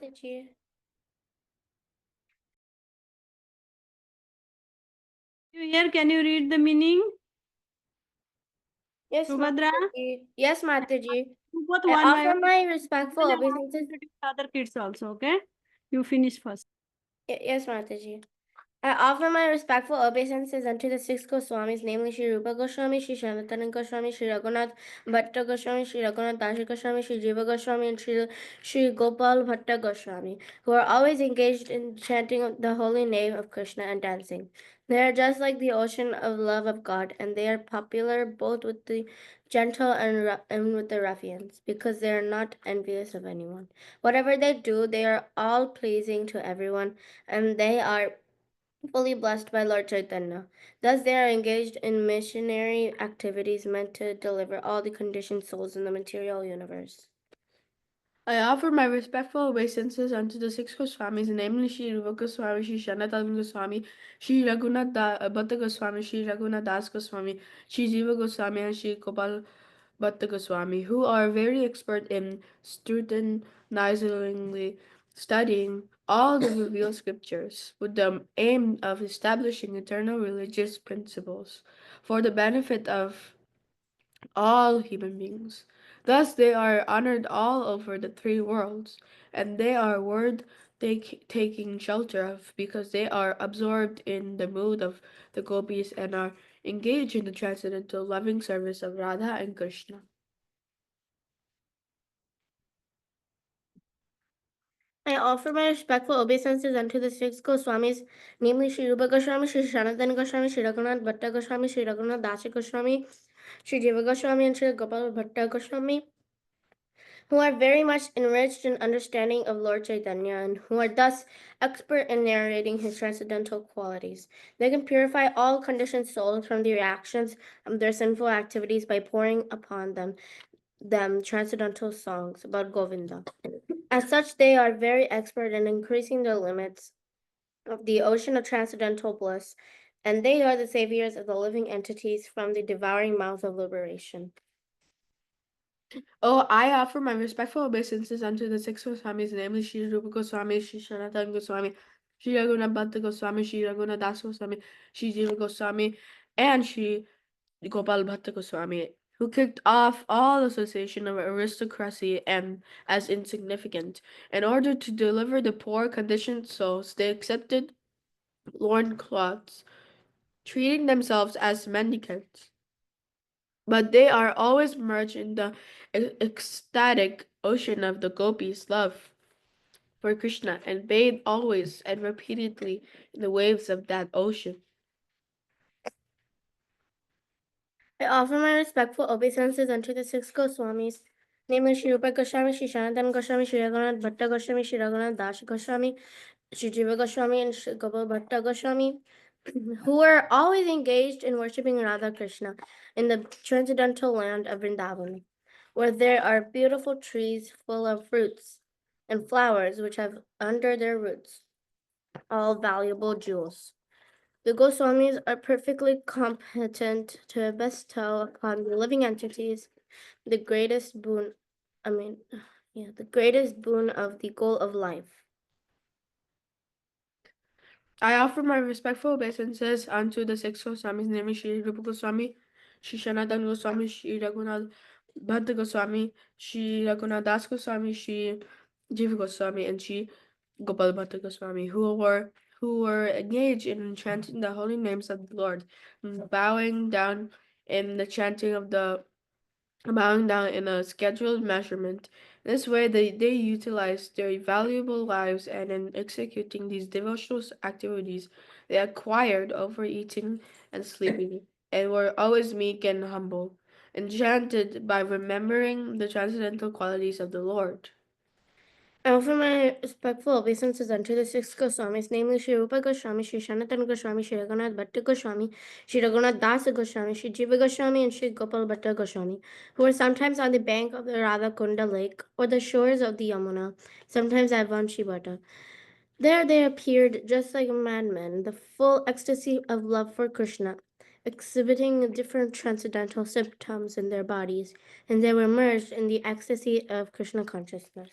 Mataji. Here, can you read the meaning? Yes, Subhadra, Mataji. Yes, Mataji. you both I one by offer one. my Then respectful I have to obeisances. introduce other kids also, okay? You finish first. Yes, Mataji. I offer my respectful obeisances unto the six Goswamis, namely Sri Rupa Goswami, Sri Sanatana Goswami, Sri Raghunath Bhatta Goswami, Sri Raghunath Dasi Goswami, Sri Jiva Goswami, and Sri Gopal Bhatta Goswami, who are always engaged in chanting the holy name of Krishna and dancing. They are just like the ocean of love of God, and they are popular both with the gentle and with the ruffians, because they are not envious of anyone. Whatever they do, they are all pleasing to everyone, and they are fully blessed by Lord Chaitanya. Thus, they are engaged in missionary activities meant to deliver all the conditioned souls in the material universe. I offer my respectful obeisances unto the six Goswamis, namely Sri Rupa Goswami, Sri Sanatana Goswami, Sri Bhatta Goswami, Sri Raghunath Das Goswami, Sri Jiva Goswami, and Sri Gopal Bhatta Goswami, who are very expert in scrutinizingly studying all the revealed scriptures with the aim of establishing eternal religious principles for the benefit of all human beings. Thus, they are honored all over the three worlds, and they are worth taking shelter of because they are absorbed in the mood of the gopis and are engaged in the transcendental loving service of Radha and Krishna. I offer my respectful obeisances unto the six Goswamis, namely Sri Rupa Goswami, Sri Sanatana Goswami, Sri Raghunath Bhatta Goswami, Sri Raghunath Dasi Goswami, Sri Jiva Goswami, and Sri Gopal Bhatta Goswami, who are very much enriched in understanding of Lord Chaitanya and who are thus expert in narrating his transcendental qualities. They can purify all conditioned souls from the reactions of their sinful activities by pouring upon them transcendental songs about Govinda. As such, they are very expert in increasing the limits of the ocean of transcendental bliss, and they are the saviors of the living entities from the devouring mouth of liberation. Oh, I offer my respectful obeisances unto the six Goswamis, namely Sri Rupa Goswami, Sri Sanatana Goswami, Sri Raghunath Bhatta Goswami, Sri Raghunath Das Goswami, Sri Jiva Goswami, and Sri Gopal Bhatta Goswami, who kicked off all association of aristocracy and as insignificant. In order to deliver the poor conditioned souls, they accepted loincloths, treating themselves as mendicants. But they are always merged in the ecstatic ocean of the gopis' love for Krishna and bathe always and repeatedly in the waves of that ocean. I offer my respectful obeisances unto the six Goswamis, namely Sri Rupa Goswami, Sri Sanatana Goswami, Sri Raghunath Bhatta Goswami, Sri Raghunath Das Goswami, Sri Jiva Goswami, and Sri Gopal Bhatta Goswami, who are always engaged in worshipping Radha Krishna in the transcendental land of Vrindavan, where there are beautiful trees full of fruits and flowers which have under their roots all valuable jewels. The Goswamis are perfectly competent to bestow upon the living entities the greatest boon, the greatest boon of the goal of life. I offer my respectful obeisances unto the six Goswamis, namely Sri Rupa Goswami, Sri Sanatana Goswami, Sri Raghunath Bhatta Goswami, Sri Raghunath Das Goswami, Sri Jiva Goswami, and Sri Gopal Bhatta Goswami, who were engaged in chanting the holy names of the Lord, and bowing down in the chanting of the bowing down in a scheduled measurement. This way, they utilize their valuable lives, and in executing these devotional activities, they acquired overeating and sleeping, and were always meek and humble, enchanted by remembering the transcendental qualities of the Lord. I offer my respectful obeisances unto the six Goswamis, namely Sri Rupa Goswami, Sri Sanatana Goswami, Sri Raghunath Bhatta Goswami, Sri Raghunath Das Goswami, Sri Jiva Goswami, and Sri Gopal Bhatta Goswami, who are sometimes on the bank of the Radha Kunda lake or the shores of the Yamuna, sometimes at Vanshi Bhatta. There they appeared just like madmen, the full ecstasy of love for Krishna, exhibiting different transcendental symptoms in their bodies, and they were merged in the ecstasy of Krishna consciousness.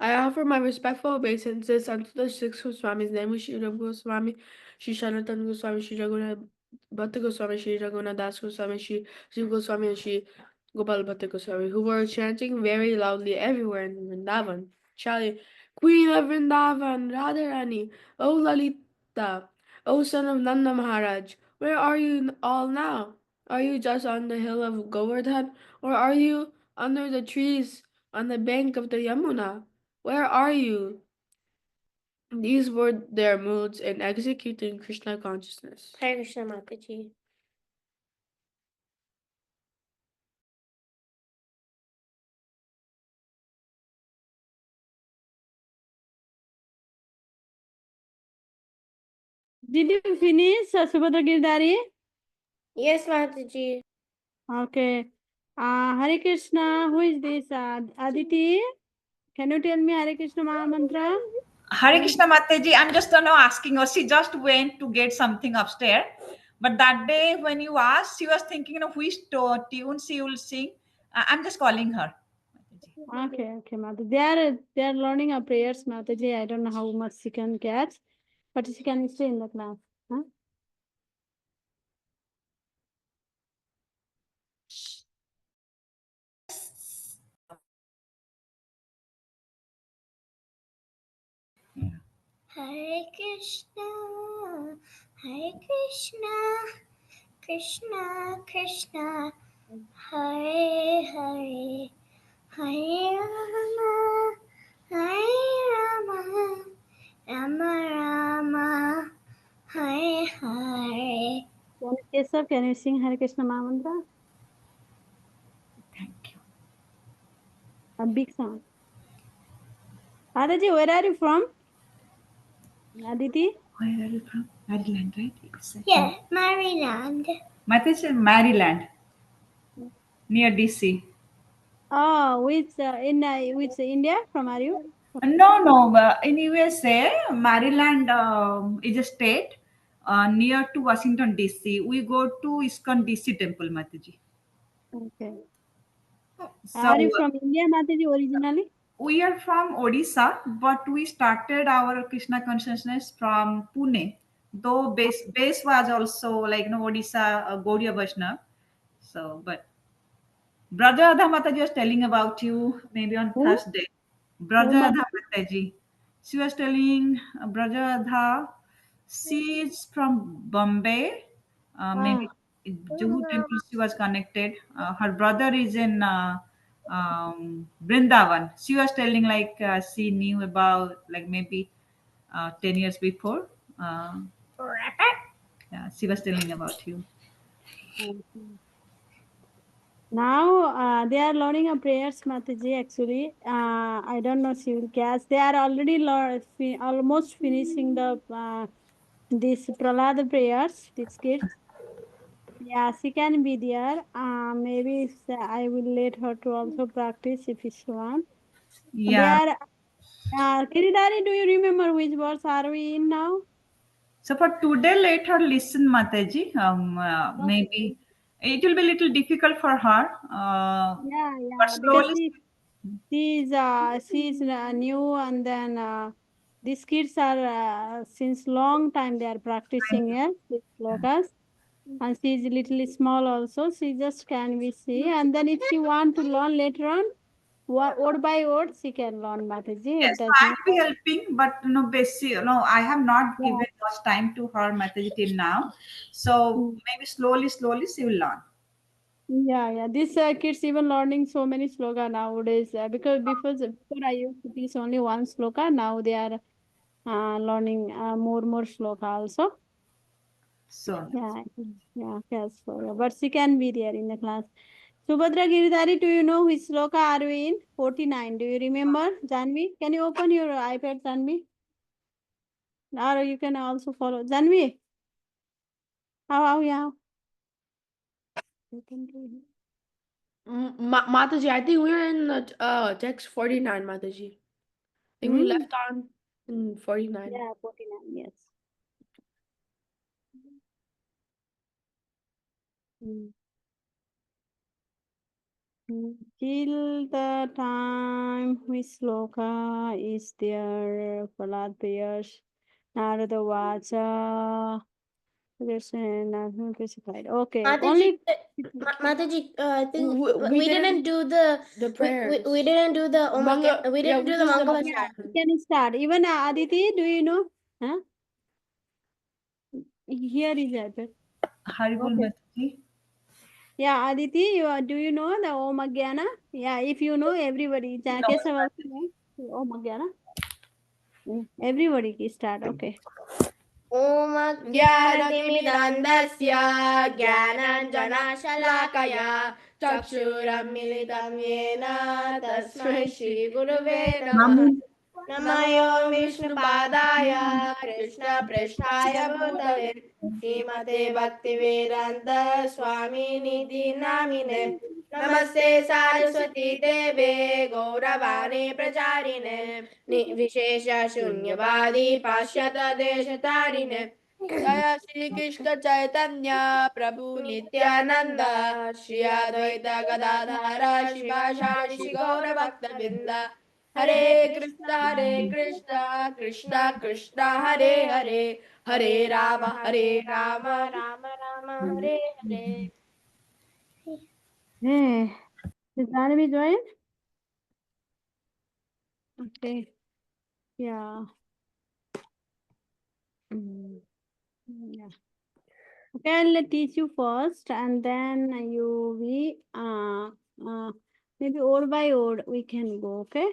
I offer my respectful obeisances unto the six Goswamis, namely Shri Rupa Goswami, Shri Sanatana Goswami, Shri Raghunath Bhatta Goswami, Shri Raghunath Das Goswami, Shri Jiva Goswami, and Shri Gopal Bhatta Goswami, who were chanting very loudly everywhere in Vrindavan, shouting, Queen of Vrindavan, Radharani, O Lalita, O son of Nanda Maharaj, where are you all now? Are you just on the hill of Govardhan, or are you under the trees on the bank of the Yamuna? Where are you? These were their moods in executing Krishna consciousness. Hare Krishna Mataji. Did you finish, Subhadra Girdhari? Yes, Mataji. Okay. Hare Krishna. Who is this? Aditi? Can you tell me Hare Krishna Maha Mantra? Hare Krishna Mataji, I'm just now asking her. She just went to get something upstairs. But that day when you asked, she was thinking of which tune she will sing. I'm just calling her. Okay, Mata. They are learning our prayers, Mataji. I don't know how much she can catch, but she can stay in the class. Huh? Hare Krishna, Hare Krishna, Krishna Krishna, Hare Hare, Hare Rama, Hare Rama, Rama Rama, Hare Hare. Keshav, can you sing Hare Krishna Maha Mantra? Thank you. A big song. Adaji, where are you from? Aditi? Where are you from? Maryland, right? Yeah, Maryland. Mataji, Maryland, near DC. Oh, which India? From are you? No. In USA, Maryland is a state near to Washington DC. We go to ISKCON DC temple, Mataji. Okay. So Are you from India, Mataji, originally? we are from Odisha, but we started our Krishna consciousness from Pune. Though base was also like Odisha, Gaudiya Vaishnav. So, but Brother Adha Mataji was telling about you maybe on Who? Thursday. Who, Brother Adha Mataji? Mataji. She was telling Brother Adha, she is from Bombay. Maybe Juhu temple she was connected. Her brother is in Brindavan. She was telling like she knew about like maybe 10 years before. Uh, yeah, she was telling about you. Now they are learning a prayers, Mataji. Actually, I don't know she will catch. They are already almost finishing the this Prahlad prayers. These kids. Yeah, she can be there. Maybe I will let her to also practice if she want. They Yeah. are. Kiridari, do you remember which verse are we in now? So for today, let her listen, Mataji. Maybe it will be a little difficult for her, but Because slowly. she's new, and then these kids are since long time they are practicing here with slokas, and she is little small also. She just can be see, and then if she want to learn later on, word by word she can learn, Mataji. It Yes, does I not. will be helping, but basic. I have not Yeah. given much time to her, Mataji, till now. So Mm. maybe slowly she will learn. Yeah. These kids even learning so many sloka nowadays because before I used to teach only one sloka. Now they are learning more sloka also. So Yes, but she can be there in the class. Subhadra Giridhari, do you know which sloka are we in? 49. Do you remember? Janvi, can you open your iPad, Janvi? Or you can also follow. Janvi, how? You can do it. Mataji, I think we're in the text 49, Mataji. I think we left on in 49. Yeah, 49, yes. Mm. Till the time which sloka is there, Prahlad prayers, Narada Vacha, specified. Okay, Mataji, only Mataji, I think We we didn't do the prayers. we didn't do the Manga- we didn't we do the just did Mangala the- chant. can start. Even Aditi, do you know? Huh? Here is that. Haribol Okay. Mataji. Yeah, Aditi, do you know the Om Agyana? Yeah, if you know, everybody. Keshav also know Om Agyana. Everybody can start. Okay. Om Jnanatimidandasya Jnananjanashalakaya Chakshuramilitam Yena Tasmai Shri Gurave Namah Namayo Vishnupadaya Krishna Prishtaya Bhutale Srimate Bhaktivedanta Swami Nidhi Namine Namaste Saraswati Deve Gauravani Pracharine Vishesha Shunyavadi Pashyata Deshatarine Jaya Shri Krishna Chaitanya Prabhu Nityananda Shri Advaita Gadadhara Shivashani Shri Gaura Bhakta Binda Hare Krishna Krishna Krishna Hare Hare Hare Rama Rama Rama Hare Hare. Hey, is Janavi join? Okay. Yeah. Yeah. Okay, I'll teach you first, and then maybe word by word we can go. Okay.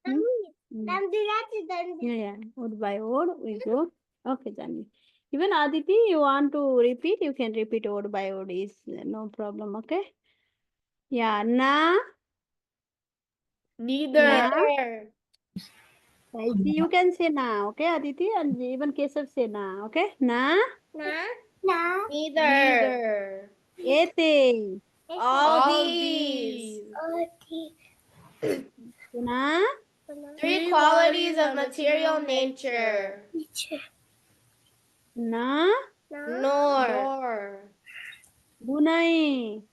Hmm? Yeah, word by word we go. Okay, Janavi. Even Aditi, you want to repeat? You can repeat word by word. Is no problem. Okay. Yeah. Neither. You can say na, okay, Aditi, and even Keshav say na, okay? Na, Neither. ete, All these. na, Three qualities of material nature. na, Nor. gunai,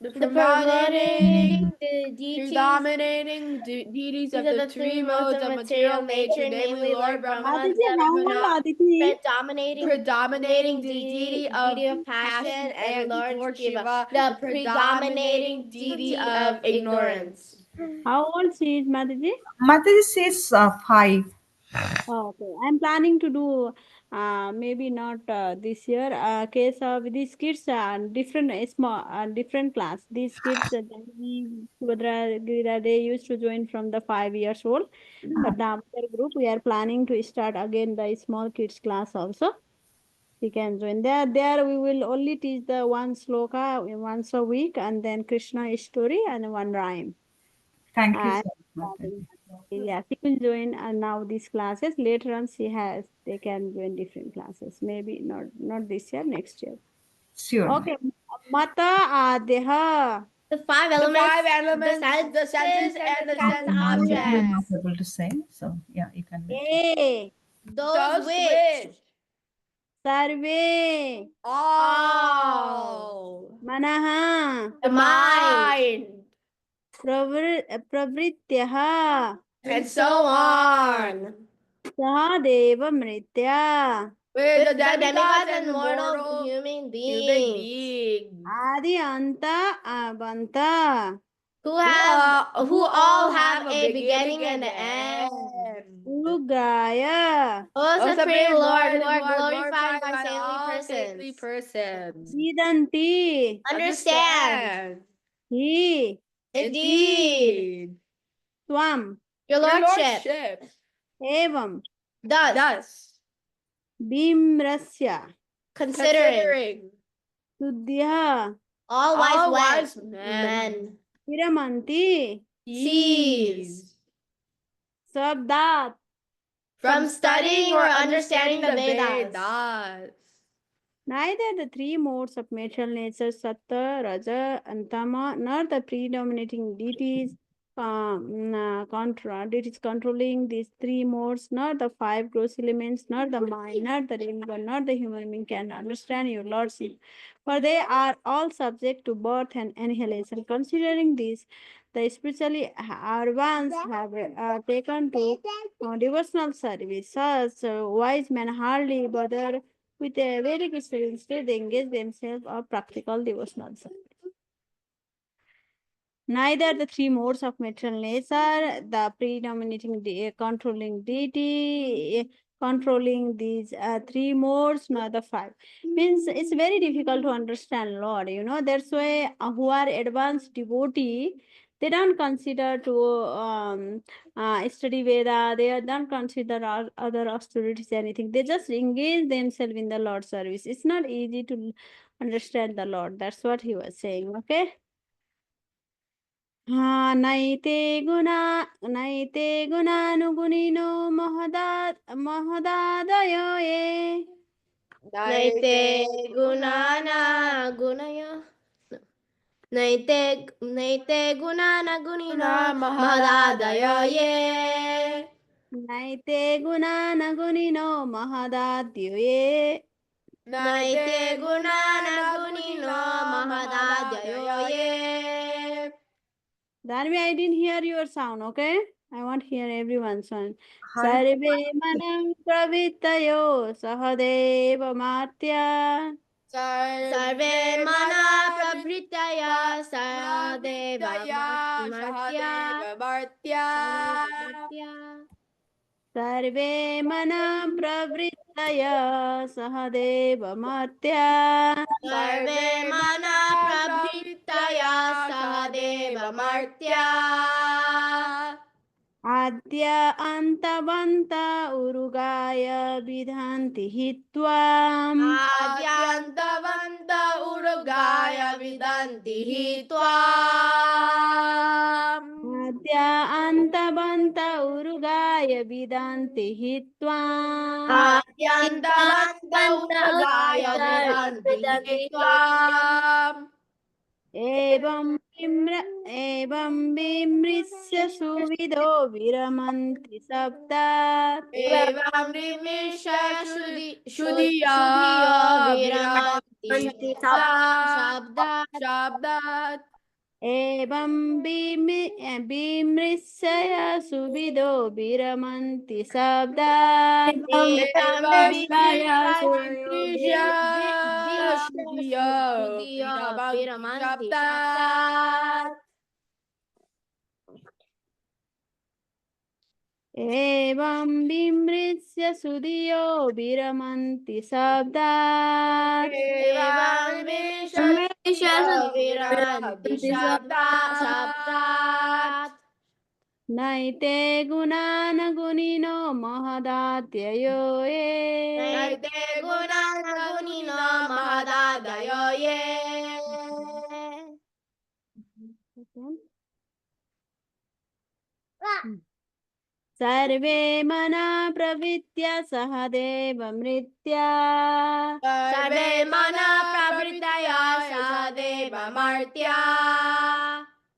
The The predominating predominating deities of the three modes of material nature, namely Lord Brahma, Aditi, how old Aditi? predominating deity of passion and Lord Shiva, the predominating deity of ignorance. How old she is, Mataji? Mataji says 5. Oh, okay. I'm planning to do maybe not this year. Case of these kids different small different class. These kids Subhadra, Girija, they used to join from the 5 years old. But the other group we are planning to start again the small kids class also. We can join there. We will only teach the one sloka once a week, and then Krishna story and one rhyme. Thank you And so much. Mataji. yeah, she will join now these classes. Later on, they can join different classes. Maybe not this year, next year. Sure. Okay, Mata Adeha. The five elements, the senses, and the sense I'm objects. not able to say, so yeah, you can. A those which Sarve all Manaha the mind, Pravrityaha and so on. Sahadeva Mritya With the demigods demigods and and mortal mortal human human beings, beings. Adi Anta Abanta who all have a beginning and an end. Ulugraya O Supreme Lord, who are glorified by by all saintly saintly persons, persons. Sidanti understand, Hi indeed, Swam your Your lordship, lordship. Evam thus Bimrasya considering Suddhya all all wise wise men, Viramanti sees Sabdat from studying or understanding the Vedas. Vedas. Neither the three modes of material nature, Sattva, Raja, and Tama, nor the predominating deities it is controlling these three modes, not the five gross elements, not the mind, not the religion, not the human being can understand your lordship. For they are all subject to birth and annihilation. Considering this, the spiritually advanced have taken to devotional service. Such wise men hardly bother with a Vedic study. Instead, they engage themselves of practical devotional service. Neither the three modes of material nature, the predominating controlling deity, controlling these three modes, nor the five. Means it's very difficult to understand Lord. That's why who are advanced devotee, they don't consider to study Veda. They don't consider other austerities anything. They just engage themselves in the Lord service. It's not easy to understand the Lord. That's what he was saying. Okay. नैते गुणानुगुणिनो महदादयो ये नैते गुणाना गुणय नैते गुणाना गुणिनो महदादय ये नैते गुणानुगुणिनो महदाद्यो ये नैते गुणाना गुणिनो महदादय ये Dharmi, I didn't hear your sound, okay? I want to hear everyone's sound. Har- Sarve manam pravittayo sahadev matya सर्वे मना प्रभृतय सदेव मर्त्या सर्वे मनः प्रवृत्तय सहदेव मर्त्या सर्वे मना प्रभृतय सहदेव मर्त्या आद्य अन्तवन्त उरुगाय विदन्ति हि त्वाम् आद्यान्तवन्त उरुगाय विदन्ति हि त्वाम् आद्य अन्तवन्त उरुगाय विदन्ति हि त्वाम् आद्यान्तवन्त उरुगाय विदन्ति हि त्वाम् एवं विमृश्य सुविदो विरमन्ति शब्दात् एवं श्रुधियो विरमन्ति शब्दात् एवं विमृश्य सुविदो विरमन्ति शब्दात् विरमन्ति शब्दात् एवं विमृश्य सुधियो विरमन्ति शब्दात् विरमन्ति शब्दात् नैते गुणानगुणिनो महदात्ययो ये नैते गुणानगुणिनो महदादयो ये सर्वे मना प्रवृत्य सहदेव मृत्या सर्वे मना प्रवृत्तय सदेव मर्त्या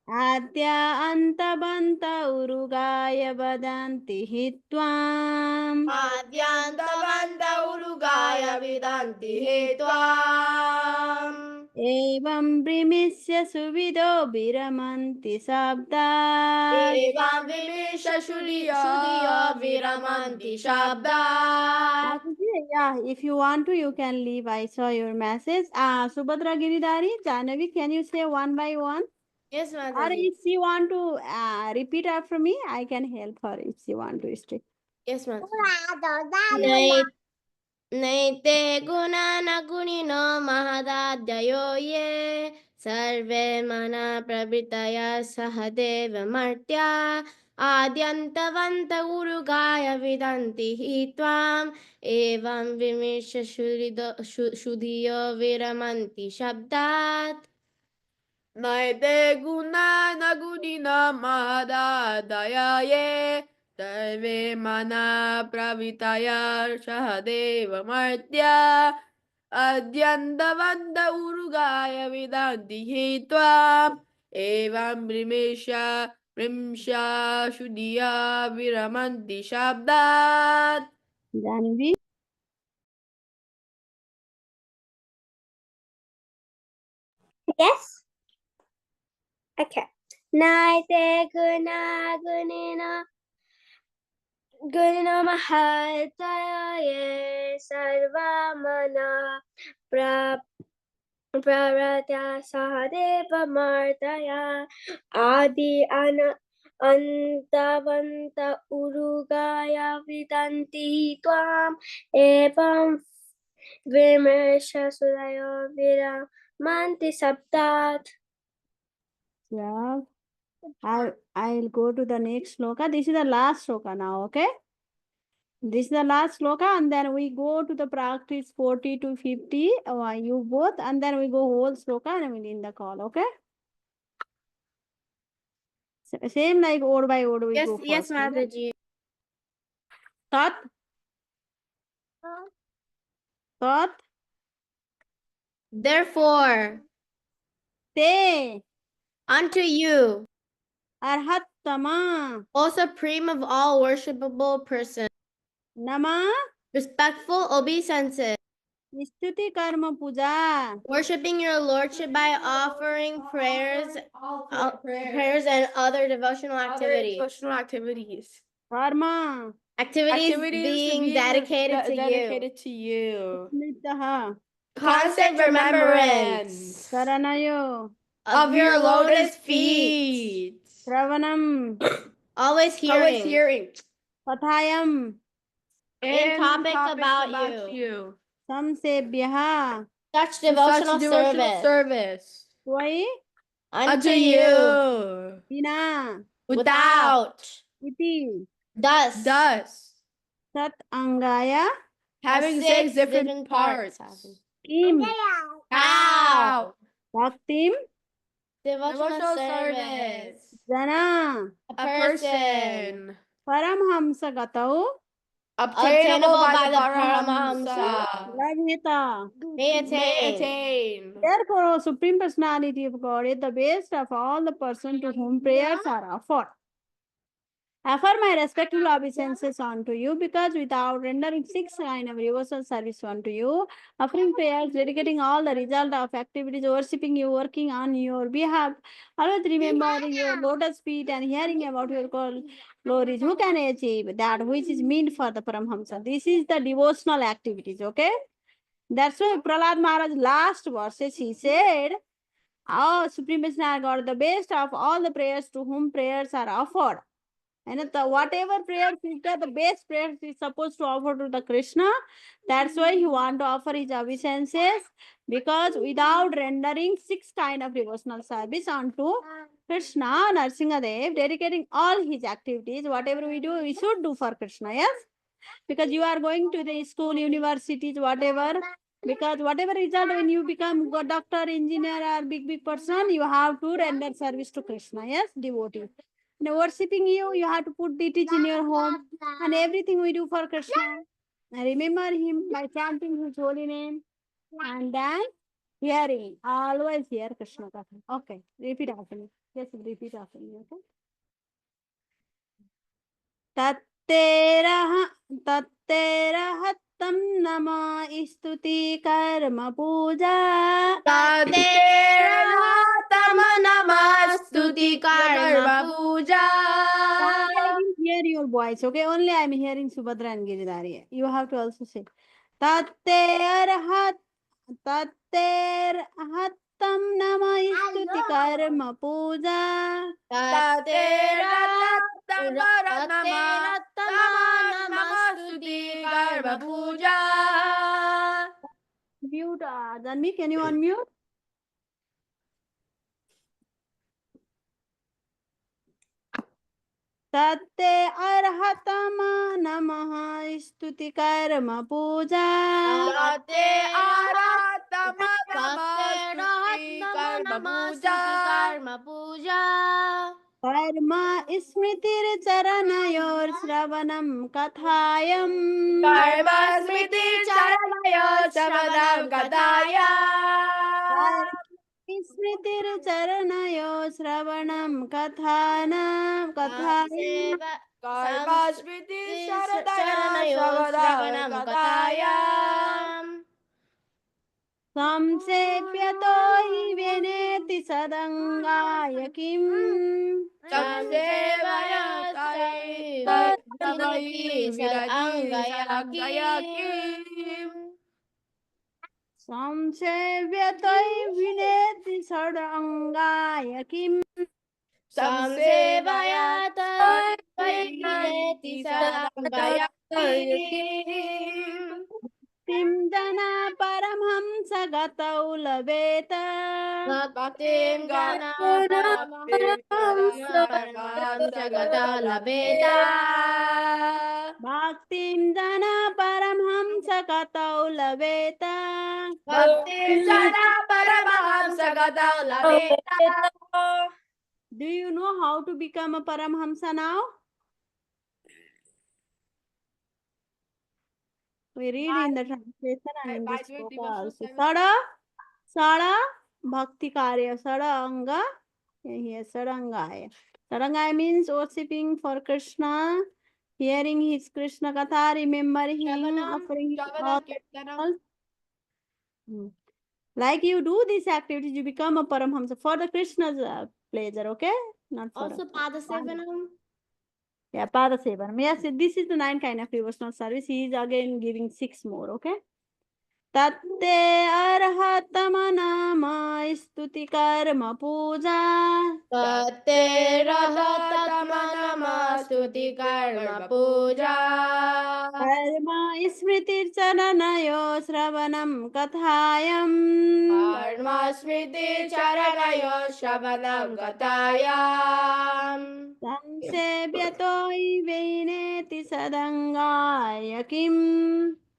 आद्य अन्तवन्त उरुगाय वदन्ति हि त्वाम् आद्यान्तवन्त उरुगाय विदन्ति हि त्वाम् एवं विमिष्य सुविदो विरमन्ति शब्दात् एवं विमिष श्रुधियो विरमन्ति शब्दात् Yeah, if you want to, you can leave. I saw your message. Subhadra Giridhari, Jahnavi, can you say one by one? Yes, Or Mataji. if she want to repeat after me, I can help her if she want to stay. Yes, Mataji. नैते गुणानगुणिनो महदाद्ययो ये सर्वे मना प्रवृत्तय सहदेव मर्त्या आद्यन्तवन्त उरुगाय विदन्ति हि त्वाम् एवं विमिष शुधियो विरमन्ति शब्दात् नैते गुणानगुणिनो महदादय ये सर्वे मना प्रवृत्तय सहदेव मर्त्या अद्यन्तवन्त उरुगाय विदन्ति हि त्वाम् एवं विमिष्य Rimsha Shudiya Viramanti Shabdat. Janvi. Yes. Okay. Naite guna gunina gunina mahataya sarvamana praratya sahadeva martaya adi antavanta urugaya vidanti tvam evam vimersha sudayo viramanti sabdat. Yeah. I'll go to the next sloka. This is the last sloka now, okay? This is the last sloka, and then we go to the practice 40 to 50. You both, and then we go whole sloka and we'll end the call, okay? Same like word by word we Yes, go yes, first. Okay? Mataji. Tat, tat, Therefore, te, unto you, arhattama, O supreme of all worshipable persons, nama, respectful obeisances, stuti karma puja, worshiping your lordship by offering prayers and other devotional activities. karma, Activities being dedicated to you. dedicated to you. smitaha, Constant remembrance saranayo, of your lotus feet. ravanam, Always hearing pathayam, in topics about you. samsebhyaha, Such To such devotional service tvai, unto you vina, without, iti, thus, sat angaya, having six six different parts. kim, How? bhaktim, Devotional service. jana, A person paramhamsa gatau, obtainable by the Paramahamsa labhita. may May attain. attain. Therefore, O Supreme Personality of God is the best of all the persons to whom prayers are offered. Offer my respectful obeisances unto you, because without rendering six kind of universal service unto you, offering prayers, dedicating all the result of activities, worshipping you, working on your behalf, always remembering your lotus feet and hearing about your glories, who can achieve that which is meant for the Paramhamsa? This is the devotional activities, okay? That's why Prahlad Maharaj last verses he said, "Oh, Supreme Personality God, the best of all the prayers to whom prayers are offered." And whatever prayers is there, the best prayers is supposed to offer to the Krishna. That's why he want to offer his obeisances, because without rendering six kind of devotional service unto Krishna, Narsingadev, dedicating all his activities, whatever we do, we should do for Krishna, yes? Because you are going to the school, universities, whatever, because whatever result, when you become a doctor, engineer, or big person, you have to render service to Krishna, yes, devotee. Now, worshipping you have to put DTs in your home, and everything we do for Krishna. And remember him by chanting his holy name, and then hearing, always hear Krishna Katha. Okay, repeat after me. Yes, repeat after me, okay? तत्तेरहत्तं नमः स्तुति कर्म पूजा Taterahtam namastuti karma puja. I didn't hear your voice, okay? Only I am hearing Subhadra and Giridhari. You have to also say Tatterhat Tatterhattam Nama Stuti Karma Puja Taterahtam namastuti karma puja. Mute Janvi, can you unmute? तत्ते अर्हतम नमः स्तुति कर्म पूजा Tate aratam namastuti karma puja. कर्म स्मृतिर चरणयोर श्रवणम कथायम Karma smriti charanaya savadam kataya. स्मृतिर्चरणयो श्रवणं कथायाम् कर्मस्मृति शरदया चरणयो श्रवणं कथायाम् संसेव्यतो हि विनेति सदङ्गाय किम् संसेवया संसेव्यतो हि विनेति सदङ्गाय किम् संसेवया तैर्विनेति सदङ्गया किं जना परमहंस गतौ लभेत भक्तिं जना परमहंसगता लभेत भक्तिं जना परमहंस गतौ लभेत भक्तिं जना परमहंसगतौ लभेत Do you know how to become a Paramhamsa now? We read in the translation and in this sloka also. Sada bhakti karya, sada anga, here sadangaya. Sadangaya means worshipping for Krishna, hearing his Krishna katha, remembering him, offering all. Like you do these activities, you become a Paramhamsa for the Krishna's pleasure, okay? Not for Also Padasevanam. Yeah, Pada Sevanam. Yes, this is the 9 kind of devotional service. He is again giving 6 more, okay? Tatte arhatama nama stuti karma puja. तत्तेरहतमनमस्तुति कर्म पूजा Karma smritir charanayo shravanam kathayam. कर्मस्मृति चरणयो श्रवणं कथायाम् Samsevyato iveneti sadangaya kim.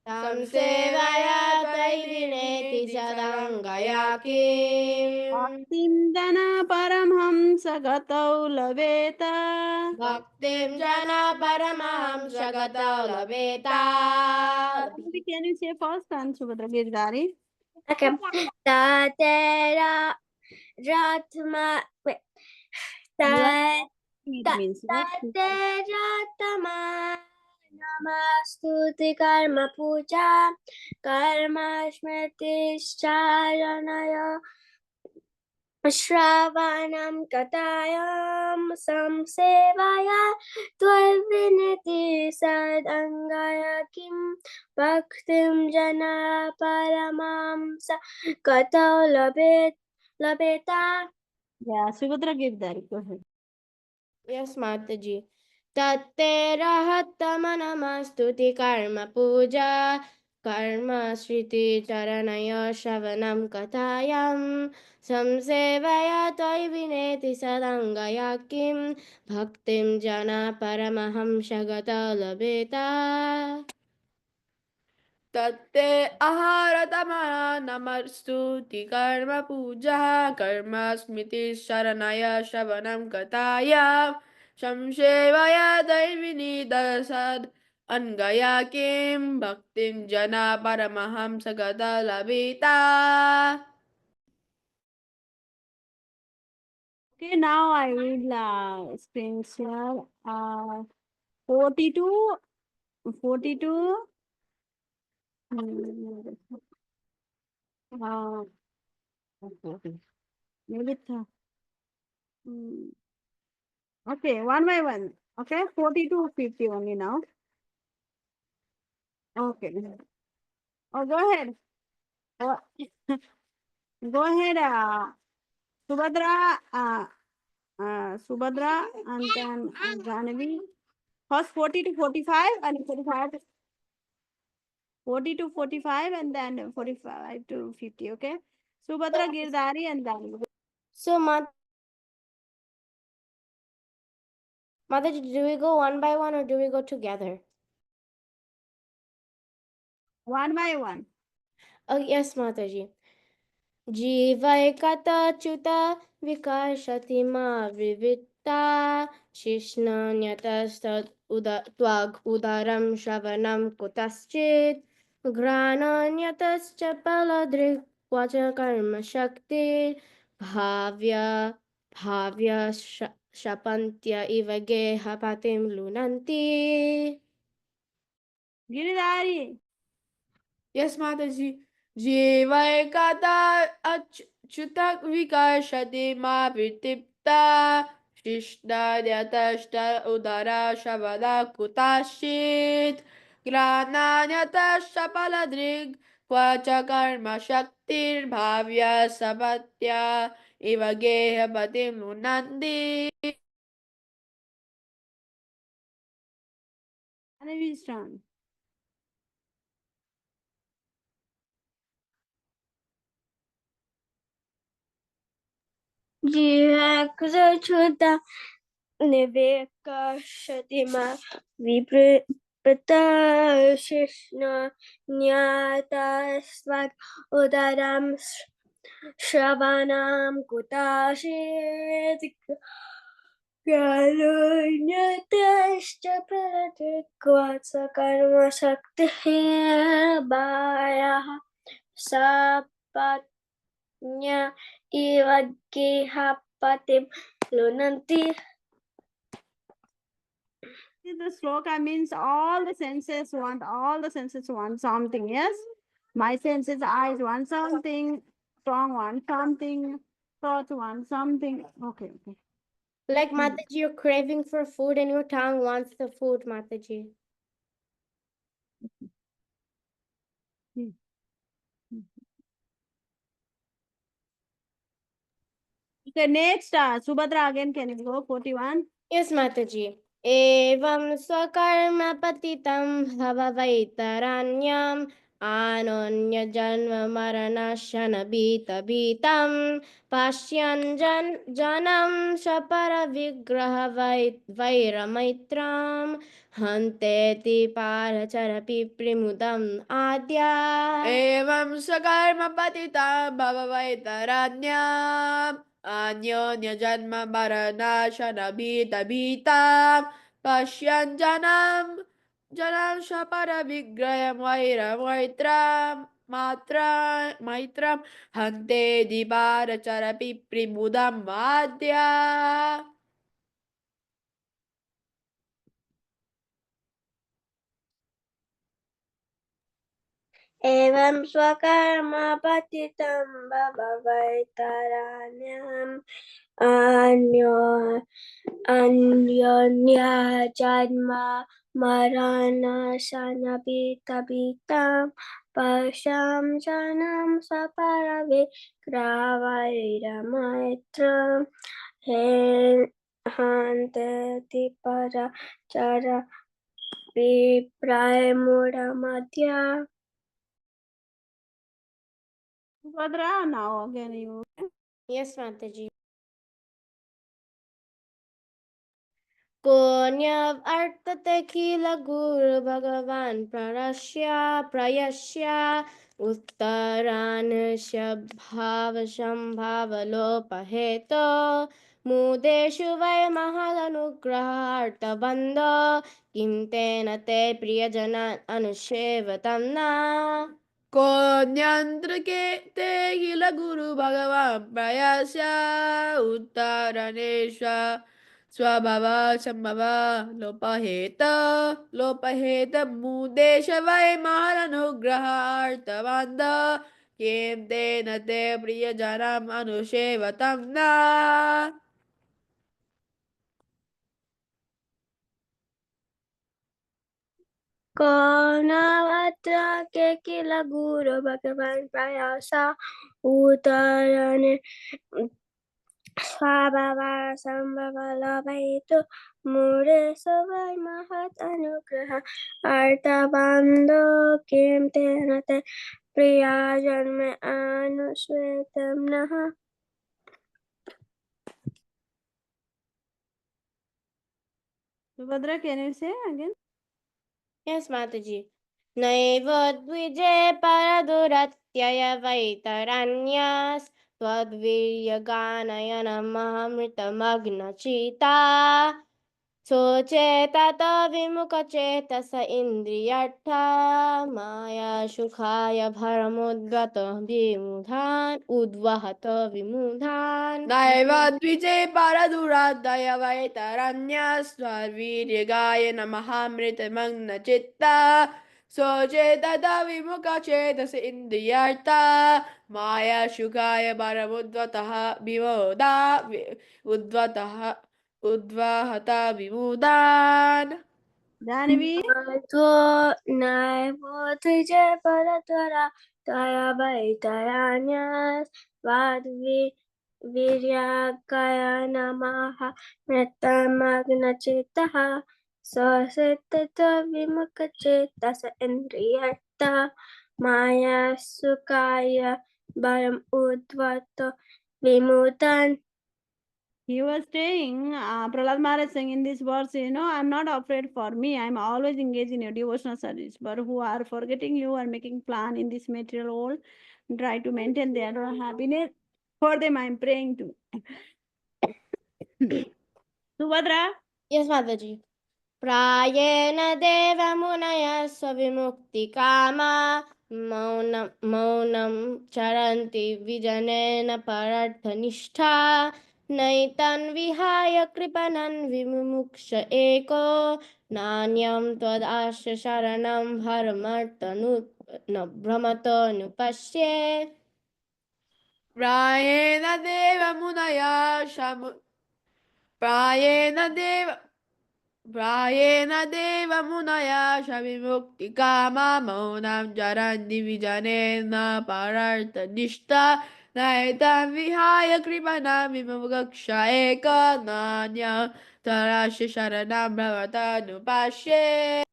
संसेवया दैविनेति सदङ्गया किम् Bhaktim jana paramhamsa gatau laveta. भक्तिं जन परमहंसगतो लभेत Can you say first and Subhadra Girdhari? Okay. Tatera Ratma. Wait. It means Tateratama Namastuti Karma Puja Karma Smriti Charanaya Shravanam Katayam Samsevaya Tvalviniti Sadangaya Kim Bhaktim Jana Paramamsa Katau Labeta. Yeah, Subhadra Girdhari, go ahead. Yes, Mataji. तत्तेरहत्तमनमस्तुति कर्म पूजा कर्म श्रुति चरणय श्रवणं कथायां संसेवया त्वयि विनेति सदङ्गया किं भक्तिं जना परमहंसगतो लभेत तत्ते आहारतमा नमस्तुति कर्म पूजा कर्म स्मृति शरणय श्रवणं कथाया संसेवया दैविनी दशद अनगया किं भक्तिं जना परमहंसगता लभिता Okay, now I will screen share 42. Okay. Maybe okay, one by one. Okay, 42, 50 only now. Okay. Oh, go ahead. Oh, go ahead, Subhadra, Subhadra, and then Janavi. First 40 to 45 and 45 to 40 to 45 and then 45 to 50. Okay. Subhadra, Girdhari, and Janavi. So, Mataji, do we go one by one or do we go together? One by one. Oh, yes, Mataji. जीवैकतच्युत विकर्षति मा विविक्ता शिष्णन्यतस्तद् त्वाग् उदरं श्रवणं कुतश्चित् घ्राणन्यतश्च फलदृक् क्वच कर्मशक्तिर् भाव्य शपन्त्य इव गेहपतिं लुनन्ति. Giridhari. Yes, Mataji. Jevaikata achyutak vikashati ma pritipta Shishna nyatashta udara shabada kutashit Grana nyatashta paladrig Kvacha karma shaktir bhavya sapatya Iva geha patim lunandi. Anavi's turn. जीवाकृतच्युता निवेकशतिमा विपृतशिष्ण ज्ञातस्त्वत् उदरं श्रवणं कुताशेत् ज्ञानोन्यतश्च प्रतिक्वात् सकर्मशक्तिः बायः सपत्न्य इव गेहपतिं लुनन्ति. The sloka means all the senses want something, yes? My senses, eyes want something, tongue want something, thoughts want something. Okay, okay. Like Mataji, you're craving for food and your tongue wants the food, Mataji. Okay, next, Subhadra again, can you go? 41. Yes, Mataji. Evam swakarma patitam bhavavaitharanyam anonya janma maranashana bita bitam pashyan janam shapara vigraha vairamaitram hanteti paracharapi primudam adya. Evam sakarma patita bhavavaitharanyam Anyonya janma marana shanabita bita Pashyan janam shapara vigrayam vaitram maitram hante dibara charapi primudam madhya. एवं स्वकर्मपतितं भववैतरण्यम् अन्योन्यजन्म मरणशनपितपितां पश्यां जनं सपरविग्रहवैरमैत्रं हन्तति परचर विप्रायमुडमध्य. Subhadra, now again you. Yes, Mataji. Konyav artatekila guru bhagavan prayasya uttaranasya bhava shambhava lopaheto mudeshu vai mahalanugraharta bandha kim tena te priyajanan anushevatam na. Konyantrake te gila guru bhagavan prayasya uttaranesha swabhava sambhava lopaheta mudesha vai mahalanugraha artavanda kim tena te priyajanam anushevatam na. कोनावत्रके किल गुरु भगवान् प्रयासा उत्तरणे स्वभावा सम्भव लभयतु मुरे सवै महत् अनुग्रह अर्थबन्धो किं तेन ते प्रिया जन्म अनुश्वेतं नः. Subhadra, can you say again? Yes, Mataji. Naiva dvije paraduratya vaitaranyas Twadvirya ganayanam mahamritamagna chita सोचे तत विमुख चेतस इन्द्रियर्था माया सुखाय भरमुद्वत विमुधान उद्वहत विमुधान नैव द्विजे परदुरादय वैतरन्यस्वर्वीर्यगाय नमः मृतमग्नचित्ता सोचे तदा विमुखचेतस इन्द्रियार्था माया शुकाय परमुद्वतः विमोदा उद्वतः उद्वहत विमुदान् Janavi, नैवोत्विजे परत्वरा त्वया वैतरान्यास् वीर्यागाय नमः मृतमग्नचित्तः स्वसिद्धत्वविमुखचेतस इन्द्रियर्था माया सुखाय बलम् उद्वत विमुतान्. he was saying, Prahlad Maharaj saying in this verse, I'm not afraid for me. I'm always engaged in your devotional service. But who are forgetting you are making plan in this material world, try to maintain their happiness. For them, I'm praying to. Subhadra, Yes, Mataji. प्रायेण देवमुनयः स्वविमुक्तिकामा मौनं चरन्ति विजनेन परर्थनिष्ठा नैतन्विहाय कृपणन् विमुमुक्ष एको नान्यं त्वदाश्य शरणं भ्रमतनु न भ्रमतनुपश्ये प्रायेण देवमुनया प्रायेण देवमुनया शविमुक्तिकामा मौनं चरन्ति विजनेन परर्थनिष्ठा नैतं विहाय कृपणां विमुमुक्ष एक नान्यं तरास्य शरणं भवतनुपास्ये.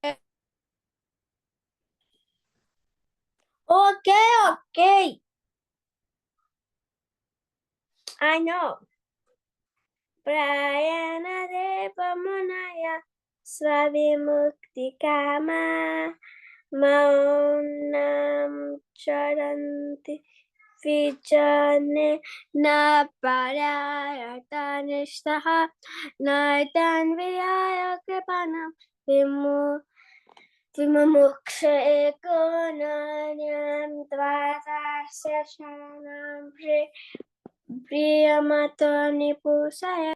Okay. I know. प्रायणदेवमुनय स्वविमुक्तिकामा मौनं चरन्ति विजने न परर्थनिष्ठः नैतन्विहाय कृपणां विमुमुक्ष एको नान्यं त्वास्य शरणं प्रियमतनिपुषय.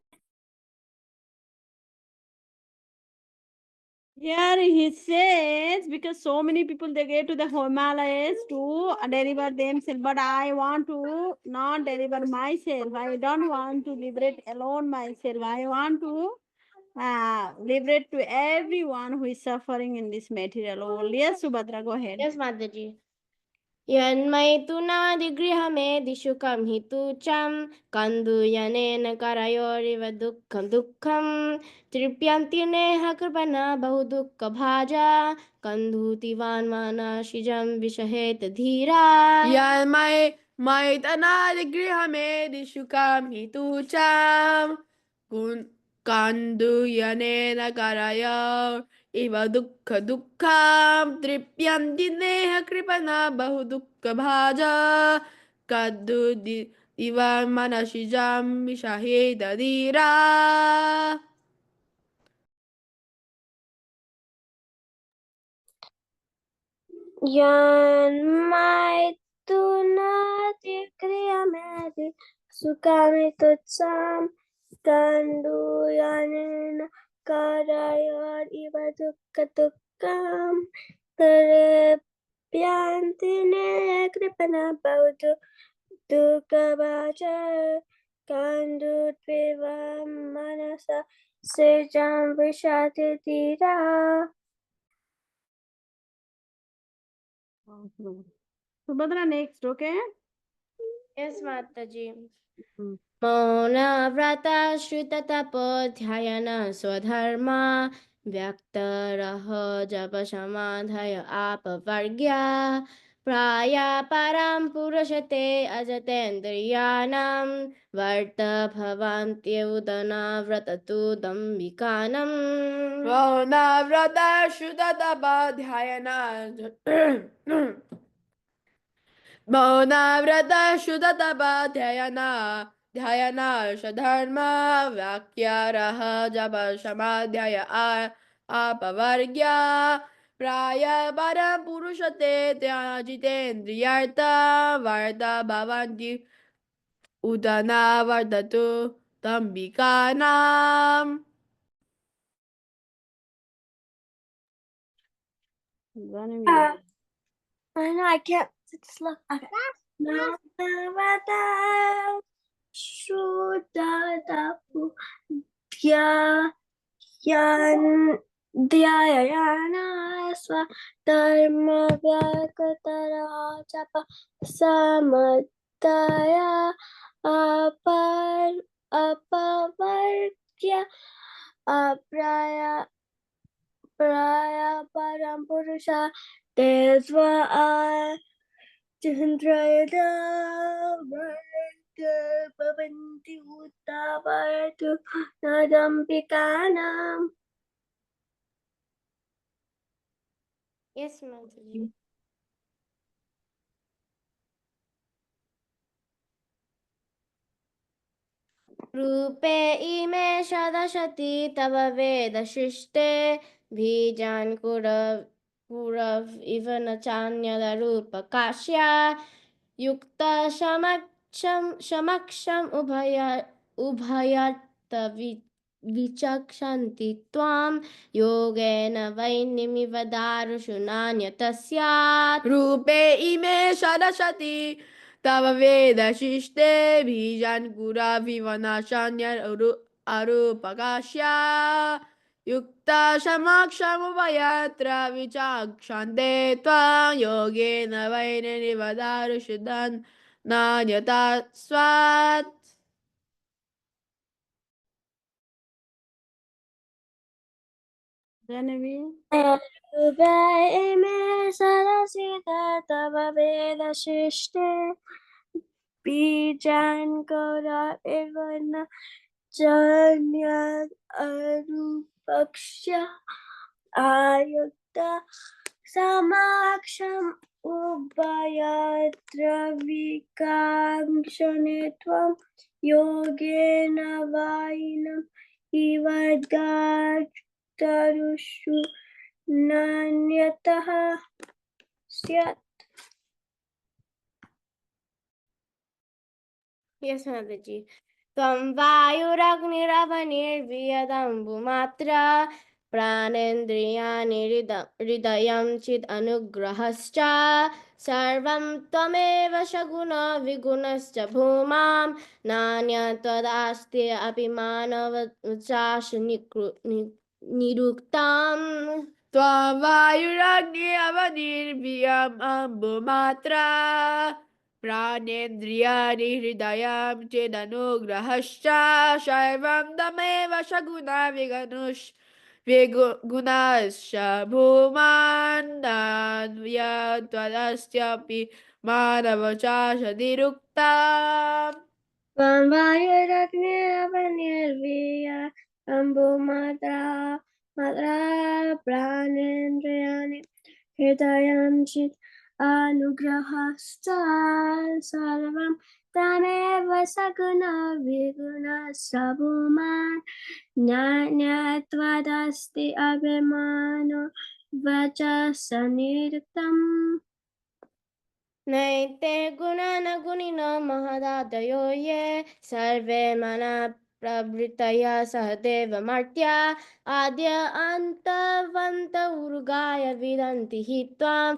here he says, because so many people they get to the Himalayas to deliver themselves, but I want to not deliver myself. I don't want to liberate alone myself. I want to liberate to everyone who is suffering in this material world. Yes, Subhadra, go ahead. Yes, Mataji. यन्मैथुनादिगृहमेधिषुकं हि तुचं कन्दुयनेन करयोरिव दुःखं दुःखं तृप्यन्ति नेह कृपणा बहु दुःखभाजा कन्धूतिवान् मानसिजं विषहेत धीरा मैतनादिगृहमेदिषुकां हि तुचां कान्दुयनेन करयो इव दुःखं तृप्यन्ति नेह कृपणा बहु दुःखभाजा कद्दुदि इव मनसिजां विषहेदधीरा. यन्मैथुनादिगृहमेधि सुखामि तुच्छां कन्दुयनेन करयोरिव दुःखं तृप्यन्ति नेह कृपणा बहु दुःखभाजा कन्दुत्विव मनसा सृजां विशति धीरा. Subhadra, next, okay? Yes, Mataji. Hmm. मौनव्रतश्रुततपोध्यायन swadharma व्यक्तरह जपसमाधय आपवर्ग्या प्रायापरां पुरुषते अजतेन्द्रियाणां वर्त भवन्त्यौदनाव्रततु दम्बिकानम् मौनाव्रतश्रुततपाध्ययना ध्यानार्ष धर्म वाक्यारः जप समाध्याय अपवर्ग्या प्राय परं पुरुषते त्याजितेन्द्रियार्थ वर्त भवन्ति Udhna वर्धतु तम्बिकानाम्. Janvi. I know I can't just look. Navata Shrutadapu Yan Dhyayana Swa Dharma Vyakatara Japa Samadaya Apavargya Apraya Param Purusha Tesva Chandrayada Varta Bhavanti Uttavartu Nadampikanam. Yes, Mataji. रूपे इमे सदशति तव वेदशिष्टे बीजान् कुरव इव न चान्यदरूपकाश्या युक्तशमक्षम् उभयर्थ विचक्षन्ति त्वां योगेन वैनिमिव दारुषु नान्यत स्यात्. रूपे इमे सदशति तव वेदशिष्टे बीजान् गुराभिवनाशान्य अरूपकाश्या युक्ता समक्षमुभयत्र विचक्षन्ते त्वां योगेन वैनिवदारुषुदन् नान्यता स्वात्. Janvi. Ime Sadasita Tava Vedashishte Bijan Kora Ivana Janya Arupaksha Ayukta Samaksham Ubhayatra Vikamshanitvam Yogena Vainam Ivadgartarushu Nanyatah Syat. Yes, Mataji. Tvam vayuragniravanirbhiyadambumatra pranendriyani hridayam chid anugrahascha sarvam tvameva shaguna vigunascha bhumam nanya twadasti api manavachashu niruktam. त्वां वायुरग्नि अवनिर्भियम् अम्बुमात्रा प्राणेन्द्रियाणि हृदयं चेदनुग्रहश्च सर्वं तमेव Saguna विगुणश्च भूमान्नान्यत्वदस्त्यपि मानवचाशदिरुक्ताम्. Tvam Vayuragniravanirbhiya Ambumatra Matra Pranendriyani Hridayam Chit Anugrahasta Sarvam Tameva Saguna Viguna Sabhuman Nanyatvadasti Abhimano Vachasanirtam. नैते गुणिनो महदादयो ये सर्वे मना प्रवृत्तया सहदेवमर्त्या आद्य अन्तवन्त उरुगाय विदन्ति हि त्वाम्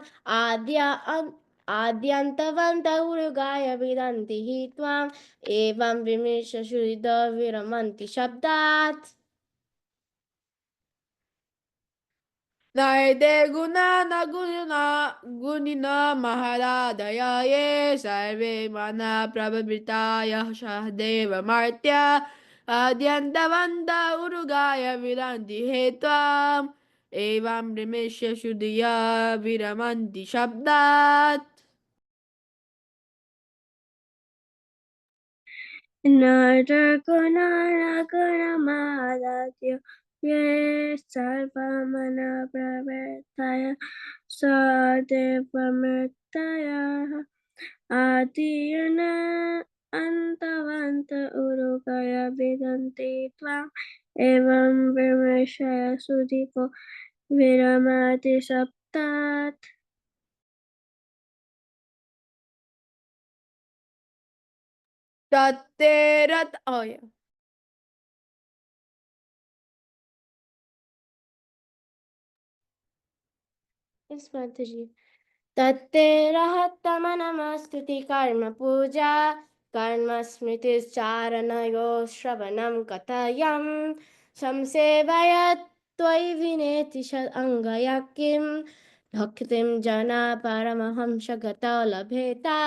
आद्यन्तवन्त उरुगाय विदन्ति हि त्वाम् एवं विमृश्य शुद्ध विरमन्ति शब्दात्. नैते गुणिनो महदादय ये सर्वे मना प्रवृत्ताय सहदेवमर्त्या आद्यन्तवन्त उरुगाय विदन्ति हे त्वाम् एवं विमृश्य श्रुतिया विरमन्ति शब्दात्. Naraguna Ye Sarvamana Pravartaya Sadevamartaya Adiyana अन्तवन्त उरुकय विदन्ति त्वाम् एवं विमर्शय सुदीपो विरमति सप्तात् Tatterat. Oh yeah. Yes, Mataji. तत्तेरहत्तमनमस्तुति कर्म पूजा कर्म स्मृतिश्चारणयो श्रवणं कथयं संसेवयत् त्वयि विनेति अङ्गया किं भक्तिं जना परमहंसगतो लभेता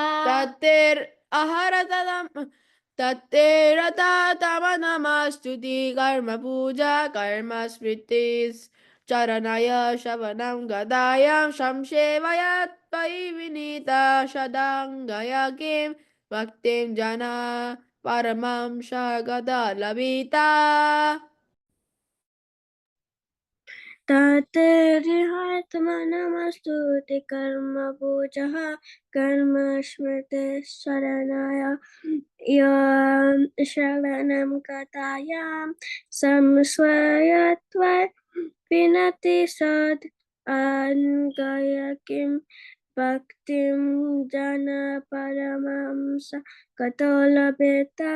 तत्तेरतातमनमस्तुति कर्म पूजा कर्म स्मृतिश्चरणय शवनं गदायां संसेवयत् त्वयि विनीता सदाङ्गया किं भक्तिं जना परमं सगदा लभिता तत्तेरिहात्मनमस्तुति कर्म पूजः कर्म स्मृतिशरणाय श्रवणं कथायां संस्वयत्व विनति सद् अङ्गय किं भक्तिं जन परमंस कतो लभेता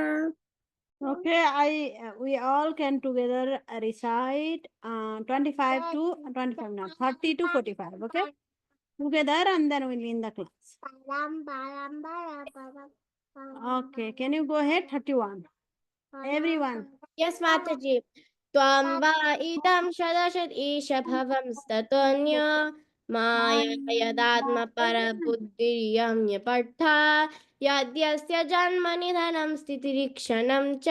Okay, we all can together recite 25 to 25 now, 30 to 45. Okay, together and then we'll end the class. Okay, can you go ahead? 31. Everyone. Yes, Mataji. त्वां वा इदं शदशत् ईश भवं स्ततोऽन्यो माया यदात्मपरबुद्धिरियं यपठा यद्यस्य जन्मनिधनं स्थितिरीक्षणं च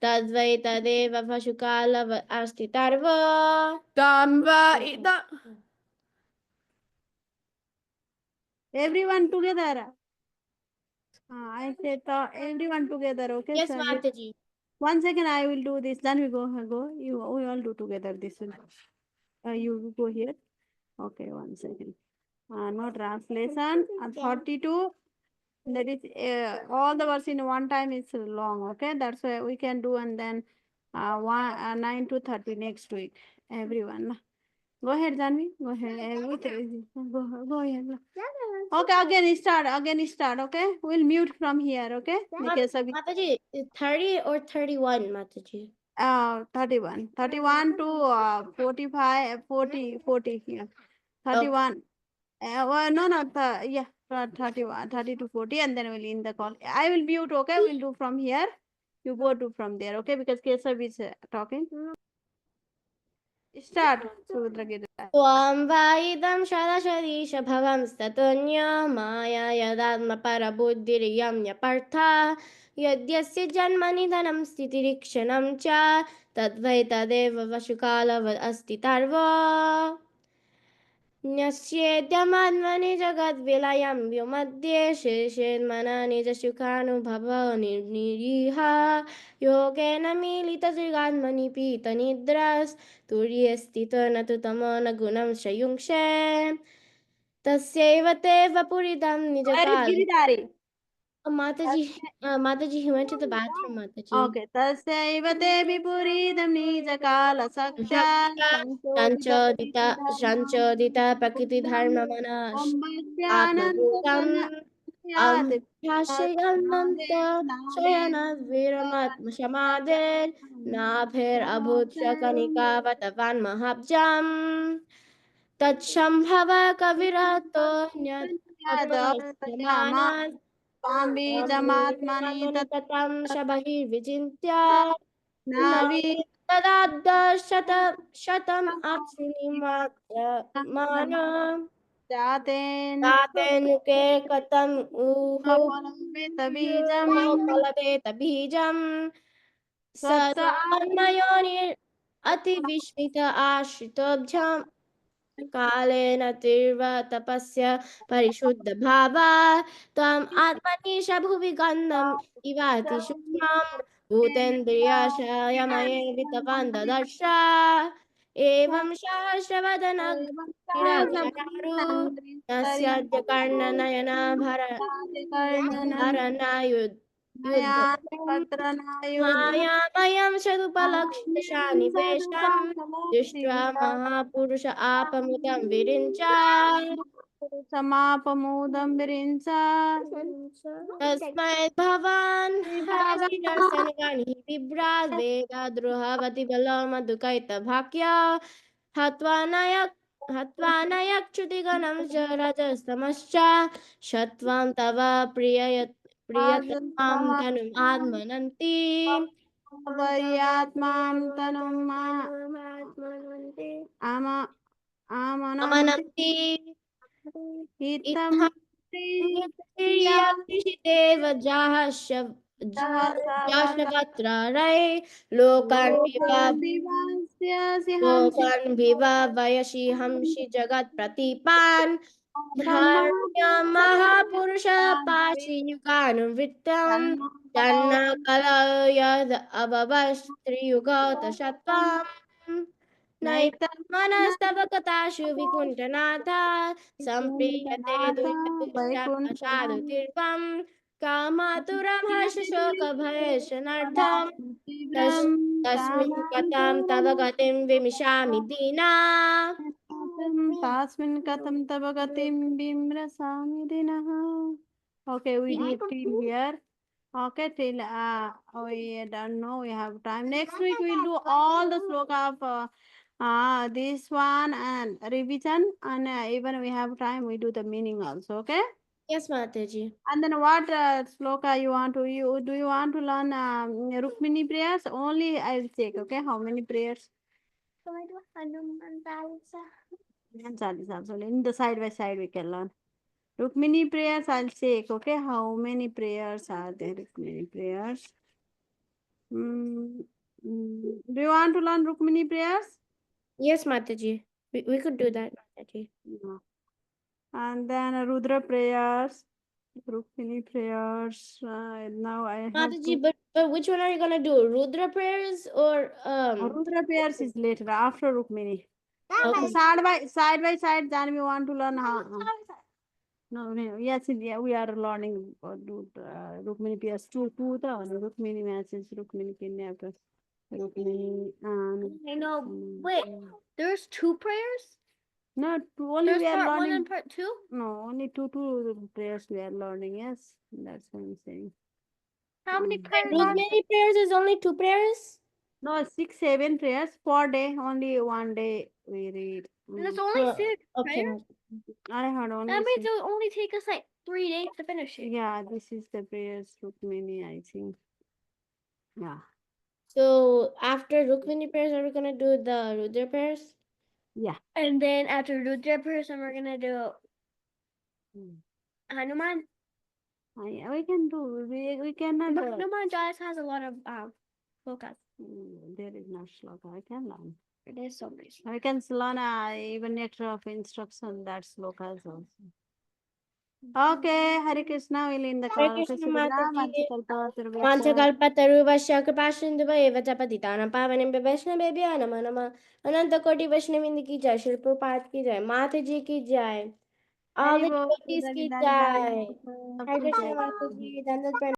तद्वै तदेव पशुकालव अस्ति तर्वो Tamba ida. Everyone together. I said everyone together. Okay, Yes, sir. Mataji. 1 second, I will do this. Then we go. We all do together. This will. You go here. Okay, 1 second. No translation. 32. That is all the words in one time is long. Okay, that's why we can do and then 9 to 30 next week. Everyone. Go ahead, Janvi. Go ahead. Go ahead. Okay, again start. Okay, we'll mute from here. Okay, because of Mataji, 30 or 31, Mataji? 31 to 45, 40. Yeah, 31. No, yeah, 31, 30 to 40, and then we'll end the call. I will mute. Okay, we'll do from here. You go to from there. Okay, because Kesav is talking. Start. Sudra Gita. त्वां वा इदं शरशरीश भवं स्ततोऽन्यो माया यदात्मपरबुद्धिरियं यपर्था यद्यस्य जन्मनिधनं स्थितिरीक्षणं च तद्वै तदेव वशुकालवद् अस्ति तर्वो न्यस्येद्यमात्मनि जगद्विलयं व्योमध्ये शेषेन्मना निजसुखानुभवो निर्निरीह योगेन मीलितसृगात्मनि पीतनिद्रास्तुर्यस्थितो न तु तमो न गुणं संयुङ्क्षे तस्यैव ते वपुरिदं Where is निजकाल Giridhari? Mataji, he went to the bathroom, Mataji. Okay, tasyaiva te vipuridam nijakaala sakshat Sanchodita sanchodita Prakritidharmamanas Atmabhutam Ambhajnanam Bhashayananta Shayanad Viramatmashamadel Nabher Abhutsya Kanikavatavan Mahabjam Tatshambhava Kavirato Nyat Apasyamanat Ambhijamaatmani Tatam Shabahi Vijintya Navi शतम् अप्सुनिमानम् Jaten तातेनुके कथम् ऊहो Bíjam कलपेत बीजम् स Satsa तन्मयोनिर् अतिविश्मित आश्रितोऽभ्याम् कालेन तीव्र तपस्य परिशुद्धभावा त्वम् आत्मनीश भुवि गन्धम् इवाति सूक्ष्मम् भूतेन्द्रियाशयमये वितपान् ददर्श एवं सहस्रवदन गिरधरारु यस्याद्य कर्णनयना भरनायुध मायामयं सदुपलक्ष्यशानिवेशं दृष्ट्वा महापुरुष आपमुदं विरिञ्च समापमोदं विरिञ्च तस्मै भवान् हरिदर्शनगणि बिभ्राद् वेदाद्रुहवति बलमधुकैतभाक्य हत्वा न यक्षुतिगणं च रजस्तमश्च शत्वां तव प्रियतमां तनुम् आत्मनन्ति वर्यात्मां तनुम् आमनन्ति अमनन्ति हितं देव जाशवत्रारै लोकान् विवावयसि हंसि जगत्प्रतीपान् धर्म्य महापुरुष पाशियुगानुवृत्तं तन्न कलयद अभवस्त्रियुगतशत्वम् नैतमनस्तव कथासु विकुण्ठनाथ सम्प्रीयते दुष्टसाधु तीर्थं कामातुरं हर्षशोकभयशनार्थं तस्मिन् कथां तव गतिं विमिषामि दीना तस्मिन् कथं तव गतिं विमृशामि दिनः. Okay, we did till here. Okay, till we don't know, we have time. Next week we'll do all the sloka of this one and revision, and even we have time, we do the meaning also. Okay. Yes, Mataji. And then what sloka you want to do? You want to learn Rukmini prayers? Only I'll check. Okay, how many prayers? So I do Hanuman Chalisa. And Chalisa also. In the side by side we can learn. Rukmini prayers I'll check. Okay, how many prayers are there? Rukmini prayers. Do you want to learn Rukmini prayers? Yes, Mataji. We could do that, Mataji. No. And then Rudra prayers. Rukmini prayers. Now I have Mataji, to... but which one are you gonna do? Rudra prayers or Rudra prayers is later after Rukmini. Okay. Side by side, then we want to learn how. No, yes, yeah, we are learning Rukmini prayers two the Rukmini matches, Rukmini kidnappers, Rukmini. I know. Wait, there's 2 prayers? No, only There's we are part 1 learning. and part 2? No, only two prayers we are learning. Yes, that's what I'm saying. How many prayers are Rukmini prayers is only 2 prayers? No, 6, 7 prayers per day. Only one day we read. And there's only Uh, 6 Okay. prayers? I heard only. That means six. it will only take us like 3 days to finish it. Yeah, this is the prayers Rukmini, I think. Yeah. So after Rukmini prayers, are we gonna do the Rudra prayers? Yeah. And then after Rudra person, we're gonna do Hanuman. We can do. We cannot. But Hanuman Jalisa has a lot of slokas. There is no sloka. I can learn. It is so nice. I can learn even letter of instruction. That slokas also. Okay, Hare Krishna will in the Hare call. Krishna, Mataji. Manchakalpa वाञ्छकल्पतरुवश्य कृपासिन्धुभैव च पतितानां पावनेभ्यो वैष्णवेभ्यो नमो नमः अनंत कोटि वैष्णविंद की जय श्री प्रभुपाद की जय माता जी की जय all the Hare Bol, devotees की Hare जय Bol. हरे कृष्ण माता जी धन्यवाद।